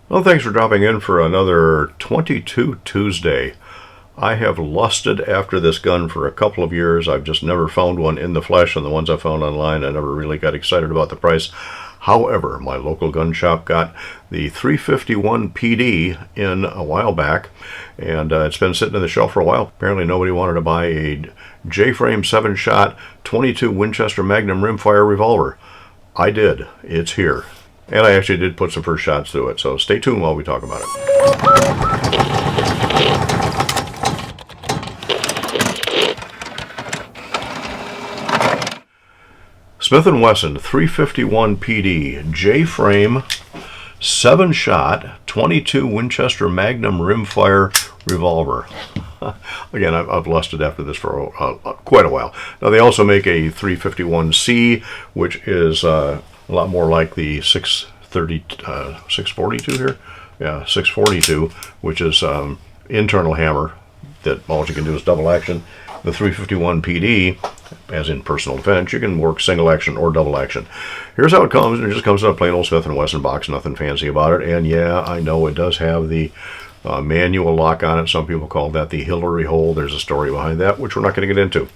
Well, thanks for dropping in for another 22 Tuesday. I have lusted after this gun for a couple of years. I've just never found one in the flesh, and the ones I found online, I never really got excited about the price. However, my local gun shop got the 351 PD in a while back, and it's been sitting on the shelf for a while. Apparently nobody wanted to buy a J-frame 7-shot 22 Winchester Magnum rimfire revolver. I did. It's here. And I actually did put some first shots through it, so stay tuned while we talk about it. Smith & Wesson 351 PD J-frame 7-shot 22 Winchester Magnum rimfire revolver. Again, I've lusted after this for quite a while. Now they also make a 351C, which is a lot more like the 642 here. Yeah, 642, which is internal hammer that all you can do is double action. The 351 PD, as in personal defense, you can work single action or double action. Here's how it comes. It just comes in a plain old Smith & Wesson box, nothing fancy about it. And yeah, I know it does have the manual lock on it. Some people call that the Hillary hole. There's a story behind that, which we're not going to get into.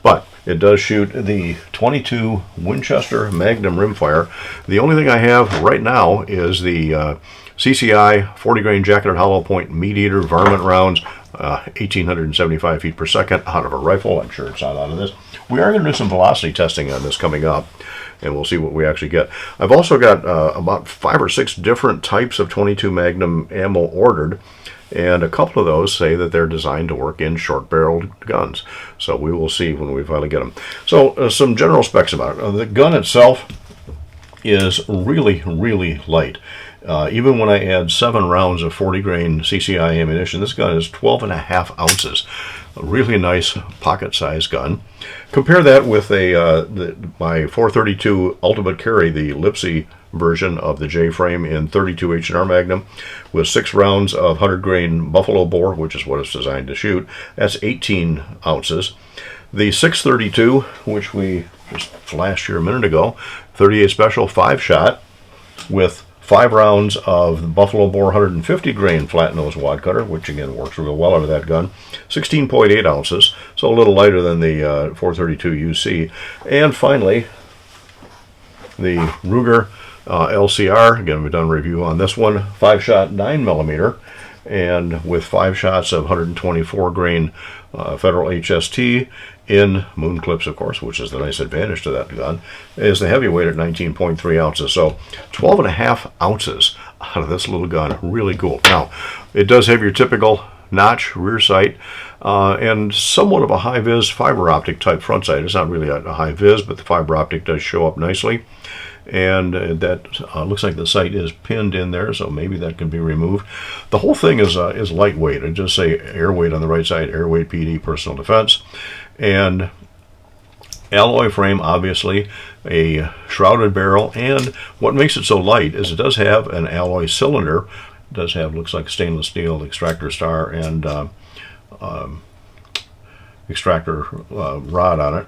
But it does shoot the 22 Winchester Magnum rimfire. The only thing I have right now is the CCI 40 grain jacketed hollow point meat eater varmint rounds, 1,875 feet per second out of a rifle. I'm sure it's not out of this. We are going to do some velocity testing on this coming up, and we'll see what we actually get. I've also got about 5 or 6 different types of 22 Magnum ammo ordered, and a couple of those say that they're designed to work in short-barreled guns. So we will see when we finally get them. So some general specs about it. The gun itself is really, really light. Even when I add 7 rounds of 40 grain CCI ammunition, this gun is 12.5 ounces. A really nice pocket-sized gun. Compare that with my 432 Ultimate Carry, the Lipsy version of the J-frame in 32 H&R Magnum, with 6 rounds of 100 grain buffalo bore, which is what it's designed to shoot. That's 18 ounces. The 632, which we just flashed here a minute ago, 38 Special 5-shot with 5 rounds of buffalo bore 150 grain flat nose wad cutter, which again works real well out of that gun. 16.8 ounces, so a little lighter than the 432 UC. And finally, the Ruger LCR. Again, we've done a review on this one. 5-shot 9mm, and with 5 shots of 124 grain Federal HST in moon clips, of course, which is the nice advantage to that gun, is the heavyweight at 19.3 ounces. So 12.5 ounces out of this little gun. Really cool. Now, it does have your typical notch rear sight and somewhat of a high-vis fiber optic type front sight. It's not really a high-vis, but the fiber optic does show up nicely. And that looks like the sight is pinned in there, so maybe that can be removed. The whole thing is lightweight. I just say airweight on the right side, airweight PD, personal defense. And alloy frame, obviously, a shrouded barrel, and what makes it so light is it does have an alloy cylinder. It does have, looks like stainless steel extractor star and extractor rod on it.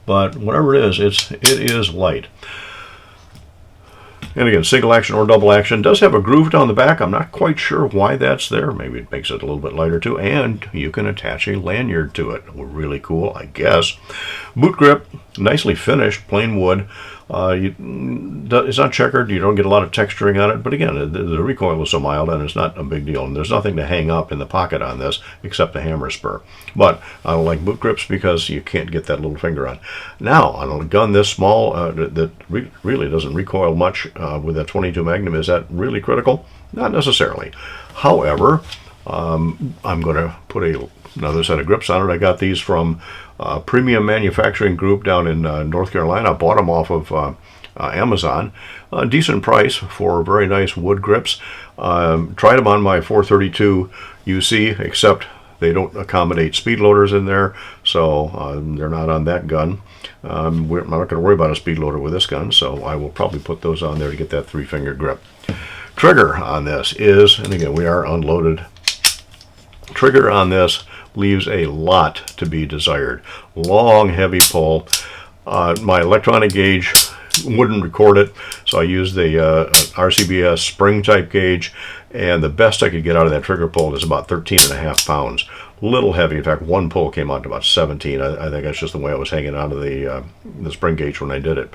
But whatever it is light. And again, single action or double action. Does have a groove down the back. I'm not quite sure why that's there. Maybe it makes it a little bit lighter too. And you can attach a lanyard to it. Really cool, I guess. Boot grip, nicely finished, plain wood. It's not checkered. You don't get a lot of texturing on it. But again, the recoil is so mild and it's not a big deal. And there's nothing to hang up in the pocket on this except the hammer spur. But I don't like boot grips because you can't get that little finger on. Now, on a gun this small that really doesn't recoil much with that 22 Magnum, is that really critical? Not necessarily. However, I'm going to put another set of grips on it. I got these from Premium Manufacturing Group down in North Carolina. I bought them off of Amazon. A decent price for very nice wood grips. Tried them on my 432 UC, except they don't accommodate speed loaders in there, so they're not on that gun. I'm not going to worry about a speed loader with this gun, so I will probably put those on there to get that 3-finger grip. Trigger on this is, and again, we are unloaded. Trigger on this leaves a lot to be desired. Long, heavy pull. My electronic gauge wouldn't record it, so I used the RCBS spring type gauge, and the best I could get out of that trigger pull is about 13.5 pounds. Little heavy. In fact, one pull came out to about 17. I think that's just the way I was hanging out of the spring gauge when I did it.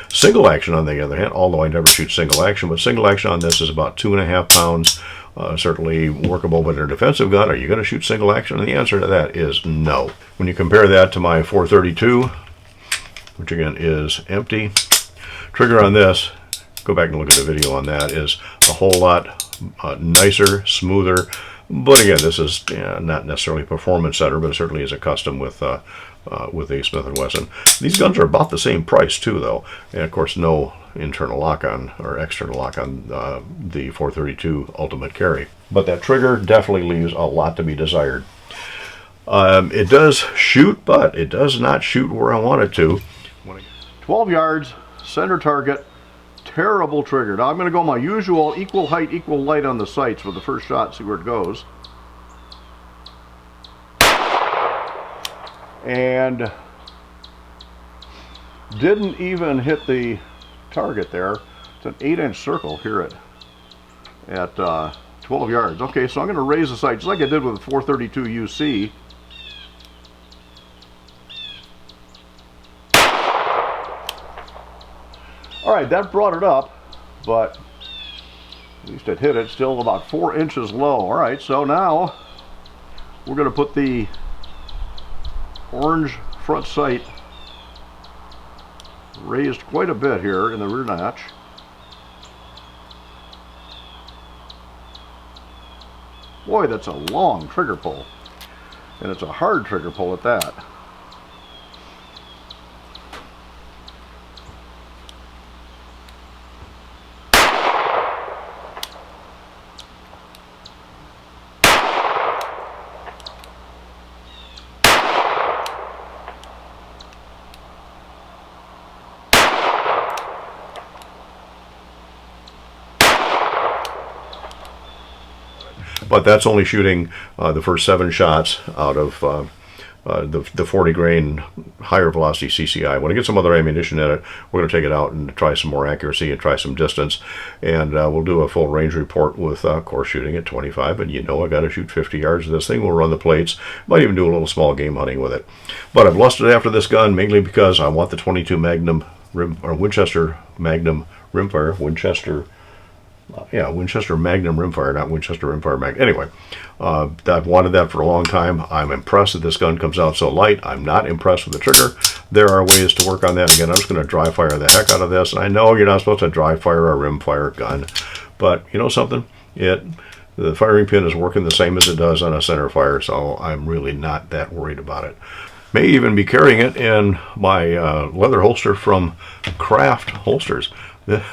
Single action, on the other hand, although I never shoot single action, but single action on this is about 2.5 pounds. Certainly workable, but in a defensive gun, are you going to shoot single action? And the answer to that is no. When you compare that to my 432, which again is empty, trigger on this, go back and look at the video on that, is a whole lot nicer, smoother. But again, this is not necessarily a performance center, but it certainly is a custom with the Smith & Wesson. These guns are about the same price too, though, and of course no internal lock-on or external lock-on the 432 Ultimate Carry. But that trigger definitely leaves a lot to be desired. It does shoot, but it does not shoot where I want it to. 12 yards, center target. Terrible trigger. Now I'm going to go my usual equal height, equal light on the sights for the first shot, see where it goes. And didn't even hit the target there. It's an 8-inch circle here at 12 yards. Okay, so I'm going to raise the sight just like I did with the 432 UC. Alright, that brought it up, but at least it hit it, still about 4 inches low. Alright, so now we're going to put the orange front sight raised quite a bit here in the rear notch. Boy, that's a long trigger pull, and it's a hard trigger pull at that. But that's only shooting the first 7 shots out of the 40 grain higher velocity CCI. When I get some other ammunition in it, we're going to take it out and try some more accuracy and try some distance. And we'll do a full range report with course shooting at 25. And you know I got to shoot 50 yards of this thing. We'll run the plates. Might even do a little small game hunting with it. But I've lusted after this gun mainly because I want the 22 Magnum Winchester Magnum rimfire. Winchester Magnum rimfire, not Winchester rimfire mag. Anyway, I've wanted that for a long time. I'm impressed that this gun comes out so light. I'm not impressed with the trigger. There are ways to work on that. Again, I'm just going to dry fire the heck out of this. And I know you're not supposed to dry fire a rimfire gun, but you know something? The firing pin is working the same as it does on a center fire, so I'm really not that worried about it. May even be carrying it in my leather holster from Craft Holsters.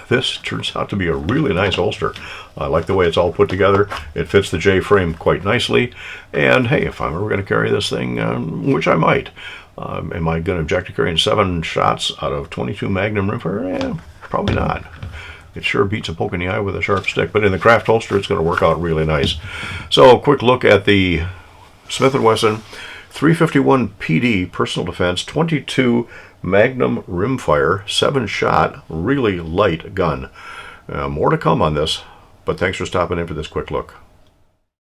This turns out to be a really nice holster. I like the way it's all put together. It fits the J-frame quite nicely. And hey, if I'm ever going to carry this thing, which I might, am I going to object to carrying 7 shots out of 22 Magnum rimfire? Probably not. It sure beats a poke in the eye with a sharp stick. But in the Craft holster, it's going to work out really nice. So a quick look at the Smith & Wesson 351 PD personal defense 22 Magnum rimfire 7-shot, really light gun. More to come on this, but thanks for stopping in for this quick look.